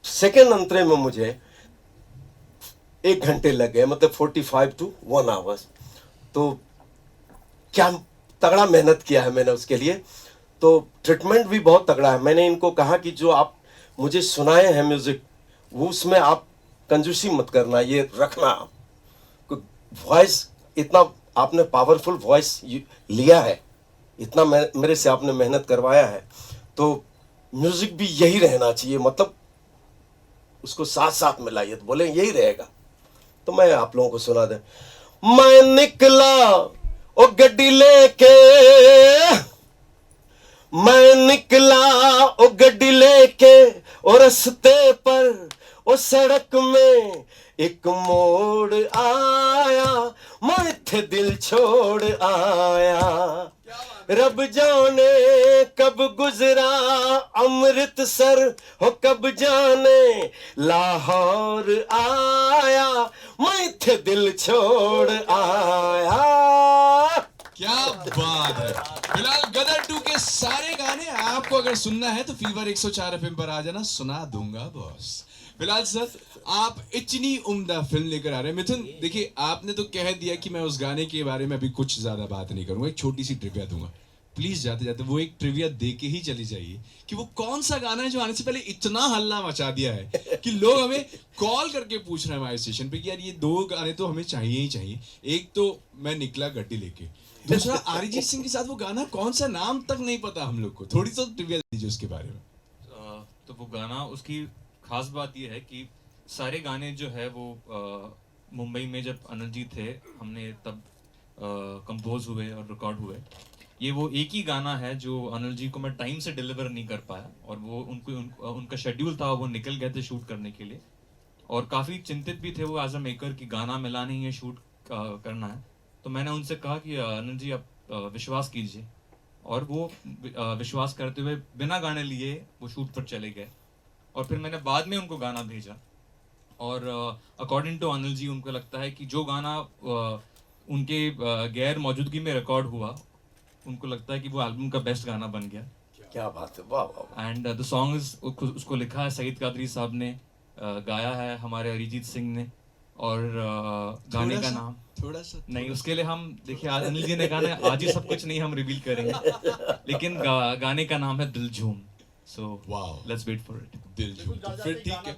सेकंड अंतरे में मुझे 1 घंटे लग गए, मतलब 45 to 1 hours। तो क्या तगड़ा मेहनत किया है मैंने उसके लिए। तो ट्रीटमेंट भी बहुत तगड़ा है। मैंने इनको कहा कि जो आप मुझे सुनाए हैं म्यूजिक, वो उसमें आप कंजूसी मत करना, ये रखना। वॉइस इतना आपने पावरफुल वॉइस लिया है, इतना मेरे से आपने मेहनत करवाया है, तो म्यूजिक भी यही रहना चाहिए, मतलब उसको साथ साथ में लाइए, तो बोले यही रहेगा। तो मैं आप लोगों को सुना दे। मैं निकला ओ गड्डी लेके, मैं निकला ओ गड्डी लेके, और रस्ते पर ओ सड़क में एक मोड़ आया, मैं थे दिल छोड़ आया। रब जाने कब गुजरा अमृतसर, हो कब जाने लाहौर आया, मैं थे दिल छोड़ आया। क्या बात है। फिलहाल गदर 2 के सारे गाने आपको अगर सुनना है तो फीवर 104 FM पर आ जाना, सुना दूंगा बॉस। फिलहाल सर, आप इतनी उम्दा फिल्म लेकर आ रहे हैं। मिथुन, देखिए आपने तो कह दिया कि मैं उस गाने के बारे में अभी कुछ ज्यादा बात नहीं करूंगा, एक छोटी सी ट्रिविया दूंगा। प्लीज जाते जाते वो एक ट्रिविया दे के ही चली जाइए कि वो कौन सा गाना है जो आने से पहले इतना हल्ला मचा दिया है कि लोग हमें कॉल करके पूछ रहे हैं हमारे स्टेशन पे कि यार ये 2 गाने तो हमें चाहिए ही चाहिए। एक तो मैं निकला गड्डी लेके, दूसरा अरिजीत सिंह के साथ वो गाना कौन सा, नाम तक नहीं पता हम लोग को। थोड़ी तो ट्रिविया दीजिए उसके बारे में। तो वो गाना, उसकी खास बात ये है कि सारे गाने जो है वो मुंबई में जब अनिल जी थे, हमने तब कंपोज हुए और रिकॉर्ड हुए। ये वो एक ही गाना है जो अनिल जी को मैं टाइम से डिलीवर नहीं कर पाया, और वो उनका शेड्यूल था, वो निकल गए थे शूट करने के लिए, और काफ़ी चिंतित भी थे वो एज अ मेकर कि गाना मिला नहीं है, शूट करना है। तो मैंने उनसे कहा कि अनिल जी आप विश्वास कीजिए, और वो विश्वास करते हुए बिना गाने लिए वो शूट पर चले गए। और फिर मैंने बाद में उनको गाना भेजा, और अकॉर्डिंग टू अनिल जी उनको लगता है कि जो गाना उनके गैर मौजूदगी में रिकॉर्ड हुआ, उनको लगता है कि वो एल्बम का बेस्ट गाना बन गया। क्या बात है, वाह वाह। एंड द सॉन्ग उसको लिखा है सईद कादरी साहब ने, गाया है हमारे अरिजीत सिंह ने, और गाने का नाम थोड़ा सा नहीं, उसके लिए हम देखिए अनिल जी ने कहा ना आज ही सब कुछ नहीं हम रिवील करेंगे, लेकिन गाने का नाम है दिल झूम। So wow, let's wait for it. दिल झूम, तो फिर ठीक है।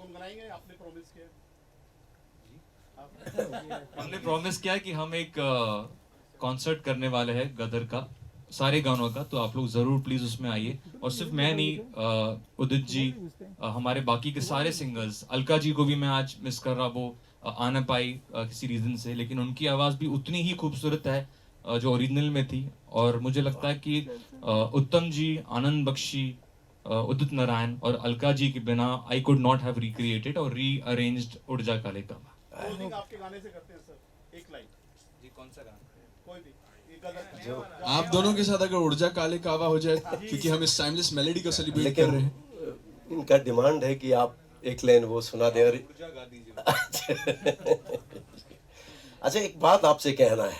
हमने प्रॉमिस किया कि हम एक कॉन्सर्ट करने वाले हैं गदर का, सारे गानों का, तो आप लोग जरूर प्लीज उसमें आइए। और सिर्फ मैं नहीं, उदित जी, हमारे बाकी के सारे सिंगर्स, अलका जी को भी मैं आज मिस कर रहा, वो आ ना पाई किसी रीजन से, लेकिन उनकी आवाज़ भी उतनी ही खूबसूरत है जो ओरिजिनल में थी। और मुझे लगता है कि उत्तम जी, आनंद बख्शी, उदित नारायण और अलका जी के बिना I could not have recreated और रीअरेंज्ड उड़ जा काले कावा। आपके गाने से करते हैं सर, एक लाइन जी, कौन सा गाना? कोई भी जो आप दोनों के साथ अगर उड़ जा काले कावा हो जाए, क्योंकि हम इस टाइमलेस मेलोडी को सेलिब्रेट कर रहे हैं। इनका डिमांड है कि आप एक लाइन वो सुना दे। और अच्छा, एक बात आपसे कहना है,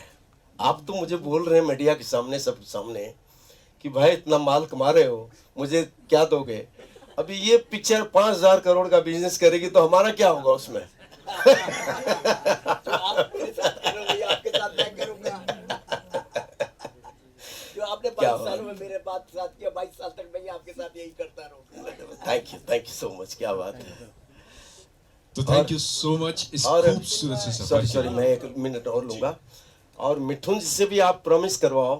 आप तो मुझे बोल रहे हैं मीडिया के सामने, सब सामने, कि भाई इतना माल कमा रहे हो, मुझे क्या दोगे? अभी ये पिक्चर 5000 करोड़ का बिजनेस करेगी तो हमारा क्या होगा उसमें? जो आप मेरे साथ कर रहे हो, आपके साथ मैं करूंगा। जो आपने 22 सालों में मेरे साथ किया, 22 साल तक मैं आपके साथ यही करता रहूंगा। थैंक यू सो मच, क्या बात है। तो थैंक यू सो मच इस खूबसूरत से सफर। सॉरी, मैं 1 मिनट और लूंगा। और मिठुन जी से भी आप प्रॉमिस करवाओ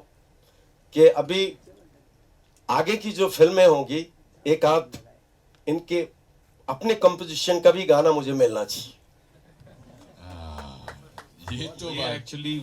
कि अभी आगे की जो फिल्में होंगी, एक आध इनके अपने कंपोजिशन का भी गाना मुझे मिलना चाहिए। ये तो एक्चुअली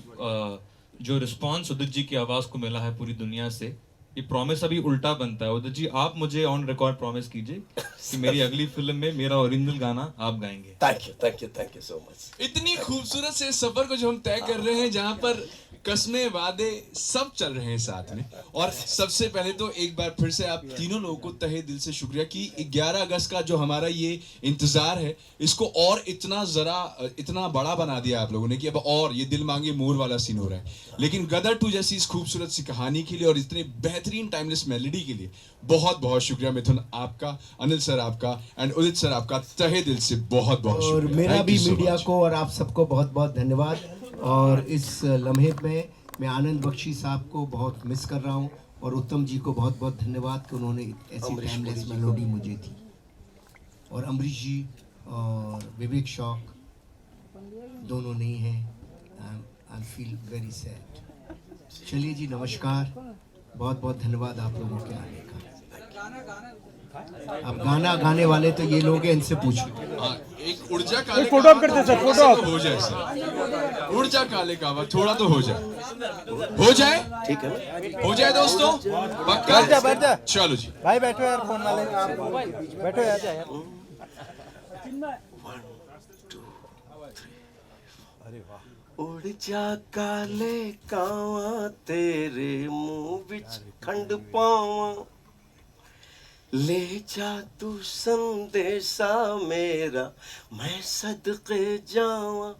जो रिस्पांस उदित जी की आवाज को मिला है पूरी दुनिया से, ये प्रॉमिस अभी उल्टा बनता है। उदित जी, आप मुझे ऑन रिकॉर्ड प्रॉमिस कीजिए कि मेरी अगली फिल्म में मेरा ओरिजिनल गाना आप गाएंगे। Thank you so much. इतनी खूबसूरत से सफर को जो हम तय कर रहे हैं, जहां पर कस्में, वादे सब चल रहे हैं साथ में। और सबसे पहले तो एक बार फिर से आप तीनों लोगों को तहे दिल से शुक्रिया कि 11 अगस्त का जो हमारा ये इंतजार है, इसको और इतना बड़ा बना दिया आप लोगों ने कि अब और ये दिल मांगे मोर वाला सीन हो रहा है। लेकिन गदर 2 जैसी इस खूबसूरत सी कहानी के लिए और इतने बेहतरीन टाइमलेस मेलोडी के लिए बहुत बहुत शुक्रिया मिथुन आपका, अनिल सर आपका, एंड उदित सर आपका तहे दिल से बहुत बहुत शुक्रिया। और मेरा भी मीडिया को और आप सबको बहुत बहुत धन्यवाद। और इस लम्हे में मैं आनंद बख्शी साहब को बहुत मिस कर रहा हूँ, और उत्तम जी को बहुत बहुत धन्यवाद कि उन्होंने ऐसी टाइमलेस मेलोडी मुझे दी। और अमरीश जी और विवेक शौक दोनों नहीं हैं, आई फील वेरी सैड। चलिए जी, नमस्कार, बहुत बहुत धन्यवाद आप लोगों के आने का। अब गाना गाने वाले तो ये लोग हैं, इनसे पूछो। एक ऊर्जा काले फोटो आप करते सर, फोटो आप हो जाए सर, ऊर्जा काले कावा थोड़ा तो हो जाए, ठीक है, हो जाए दोस्तों, पक्का बैठ जा। चलो जी भाई बैठो यार, फोन वाले बैठो यार। उड़ जा काले कावा तेरे मुंह विच खंड पावा, ले जा तू संदेशा मेरा मैं सदके जावा।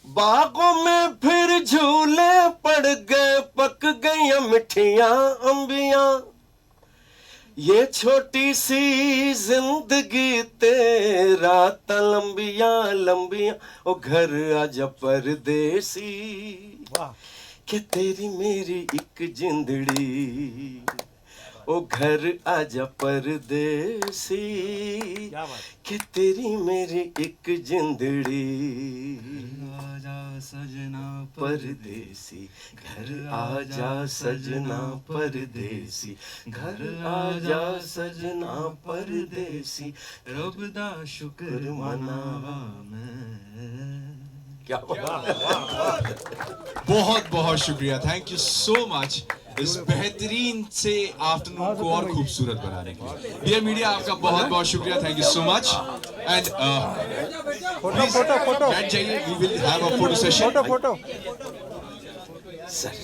बागों में फिर झूले पड़ गए, पक गई मिठियां अंबियां, ये छोटी सी जिंदगी तेरा ता लंबियां लंबियां। ओ घर आजा परदेसी, के तेरी मेरी एक जिंदड़ी, ओ घर आजा परदेसी, के तेरी मेरी एक जिंदड़ी। आजा सजना परदेसी, घर आजा सजना परदेसी, घर आजा सजना परदेसी, रब दा शुक्र मनावा मैं। क्या बहुत बहुत शुक्रिया, थैंक यू सो मच इस बेहतरीन से आफ्टरनून को और खूबसूरत बनाने के लिए। डियर मीडिया, आपका बहुत बहुत शुक्रिया, thank you so much. And photo बैठ जाइए, we will have a photo session. Photo sir,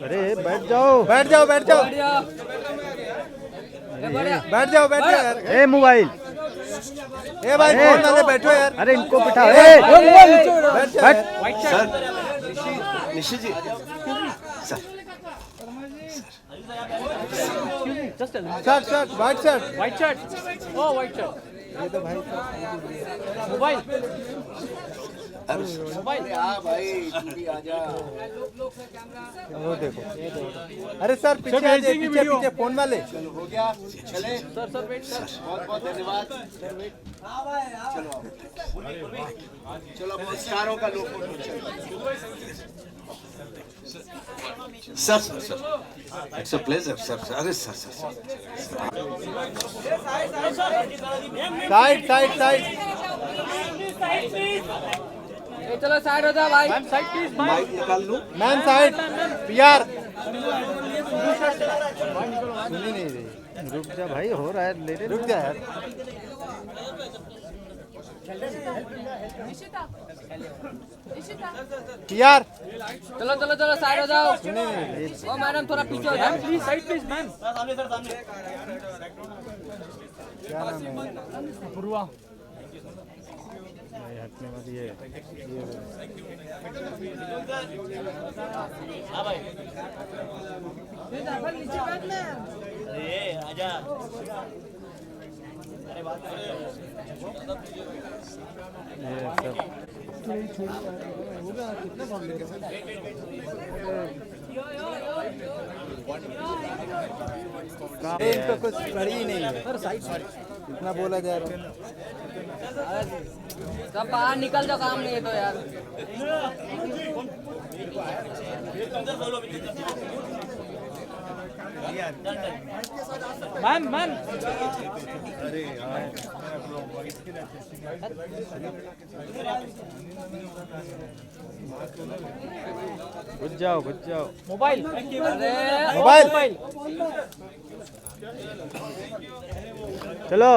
अरे बैठ जाओ यार। ए मोबाइल, ए भाई फोन वाले बैठो यार। अरे इनको बिठाओ। बैठ सर, निशी जी, सर, शर्ट व्हाइट शर्ट, ओ व्हाइट शर्ट। ये तो भाई मोबाइल भाई तू भी आजा। वो देखो, अरे सर पीछे फोन वाले। हो गया, चले सर वेट सर, बहुत बहुत धन्यवाद। चलो पुरस्कारों का लोग sir, it's a pleasure sir. अरे सर, साइड। चलो साइड हो जाओ भाई। साइड प्लीज, माइक निकाल लो। मैन साइड यार। सुनी नहीं रही, रुक जा भाई, हो रहा है, ले रुक जा यार। यार चलो साइड हो जाओ। ओ मैडम थोड़ा पीछे हो जाओ प्लीज, साइड प्लीज मैम। क्या नाम है? पूर्वा। हटने मत, ये आजा। इनका कुछ कड़ी ही नहीं है, इतना बोला जा रहा है। सब बाहर निकल जाओ, काम नहीं है तो यार। मैम अरे घुस जाओ मोबाइल चलो